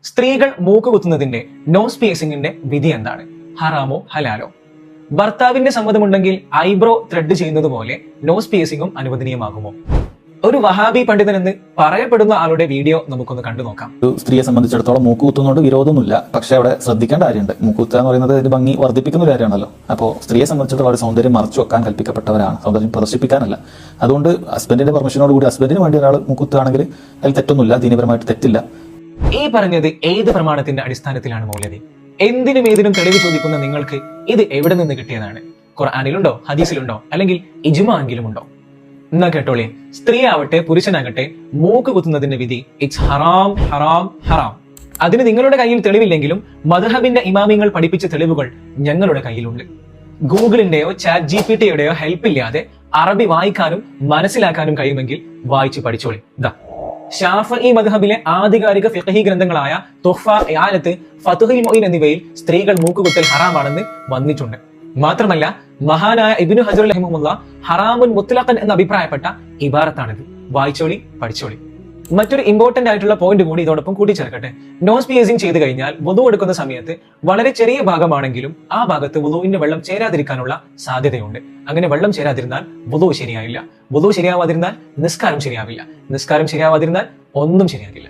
സ്ത്രീകൾ മൂക്ക് കുത്തുന്നതിന്റെ നോസ് പിയേഴ്സിംഗിന്റെ വിധി എന്താണ്? ഹറാമോ ഹലാലോ? ഭർത്താവിന്റെ സമ്മതമുണ്ടെങ്കിൽ ഐബ്രോ ത്രെഡ് ചെയ്യുന്നത് പോലെ നോസ് പിയേഴ്സിംഗും അനുവദനീയമാകുമോ? ഒരു വഹാബി പണ്ഡിതൻ എന്ന് പറയപ്പെടുന്ന ആളുടെ വീഡിയോ നമുക്കൊന്ന് കണ്ടു നോക്കാം. ഒരു സ്ത്രീയെ സംബന്ധിച്ചിടത്തോളം മൂക്ക് കുത്തുന്നതുകൊണ്ട് വിരോധമൊന്നുമില്ല. പക്ഷെ അവിടെ ശ്രദ്ധിക്കേണ്ട കാര്യമുണ്ട്. മൂക്കുത്തുക എന്ന് പറയുന്നത് ഒരു ഭംഗി വർദ്ധിപ്പിക്കുന്ന ഒരു കാര്യമാണല്ലോ. അപ്പോൾ സ്ത്രീയെ സംബന്ധിച്ചിടത്തോളം അവരുടെ സൗന്ദര്യം മറച്ചു വെക്കാൻ കൽപ്പിക്കപ്പെട്ടവരാണ്, സൗന്ദര്യം പ്രദർശിപ്പിക്കാനല്ല. അതുകൊണ്ട് ഹസ്ബൻഡിന്റെ പെർമിഷനോട് കൂടി ഹസ്ബൻഡിന് വേണ്ടി ഒരാൾ മൂക്കുത്തുകയാണെങ്കിൽ അതിൽ തെറ്റൊന്നുമില്ല, ദീനപരമായിട്ട് തെറ്റില്ല. ഈ പറഞ്ഞത് ഏത് പ്രമാണത്തിന്റെ അടിസ്ഥാനത്തിലാണ് മൗലവി? എന്തിനും ഏതിനും തെളിവ് ചോദിക്കുന്ന നിങ്ങൾക്ക് ഇത് എവിടെ നിന്ന് കിട്ടിയതാണ്? ഖുർആനിലുണ്ടോ, ഹദീസിലുണ്ടോ, അല്ലെങ്കിൽ ഇജ്മാ എങ്കിലും ഉണ്ടോ? എന്നാ കേട്ടോളേ, സ്ത്രീ ആവട്ടെ പുരുഷനാകട്ടെ മൂക്ക് കുത്തുന്നതിന്റെ വിധി ഇറ്റ്സ് ഹറാം ഹറാം ഹറാം. അതിന് നിങ്ങളുടെ കയ്യിൽ തെളിവില്ലെങ്കിലും മദ്ഹബിന്റെ ഇമാമിങ്ങൾ പഠിപ്പിച്ച തെളിവുകൾ ഞങ്ങളുടെ കയ്യിലുണ്ട്. ഗൂഗിളിന്റെയോ ചാറ്റ് ജിപിടിയുടെയോ ഹെൽപ്പ് ഇല്ലാതെ അറബി വായിക്കാനും മനസ്സിലാക്കാനും കഴിയുമെങ്കിൽ വായിച്ചു പഠിച്ചോളി. ഇതാ ഷാഫഈ മദ്ഹബിലെ ആധികാരിക ഫിഖ്ഹി ഗ്രന്ഥങ്ങളായ തുഹ്ഫ, ഇആനത്ത്, ഫത്ഹുൽ മുഈൻ എന്നിവയിൽ സ്ത്രീകൾ മൂക്കുകുത്തൽ ഹറാമാണെന്ന് വന്നിട്ടുണ്ട്. മാത്രമല്ല മഹാനായ ഇബ്നു ഹജർ റഹിമഹുല്ലാഹ് ഹറാമുൻ മുത്ലഖൻ എന്ന് അഭിപ്രായപ്പെട്ട ഇബാറത്താണിത്. വായിച്ചോളി, പഠിച്ചോളി. മറ്റൊരു ഇമ്പോർട്ടന്റ് ആയിട്ടുള്ള പോയിന്റ് കൂടി ഇതോടൊപ്പം കൂട്ടിച്ചേർക്കട്ടെ. നോസ് പിയേഴ്സിംഗ് ചെയ്ത് കഴിഞ്ഞാൽ വുളു എടുക്കുന്ന സമയത്ത് വളരെ ചെറിയ ഭാഗമാണെങ്കിലും ആ ഭാഗത്ത് വുളുവിന്റെ വെള്ളം ചേരാതിരിക്കാനുള്ള സാധ്യതയുണ്ട്. അങ്ങനെ വെള്ളം ചേരാതിരുന്നാൽ വുളു ശരിയാവില്ല. വുളു ശരിയാവാതിരുന്നാൽ നിസ്കാരം ശരിയാവില്ല. നിസ്കാരം ശരിയാവാതിരുന്നാൽ ഒന്നും ശരിയാകില്ല.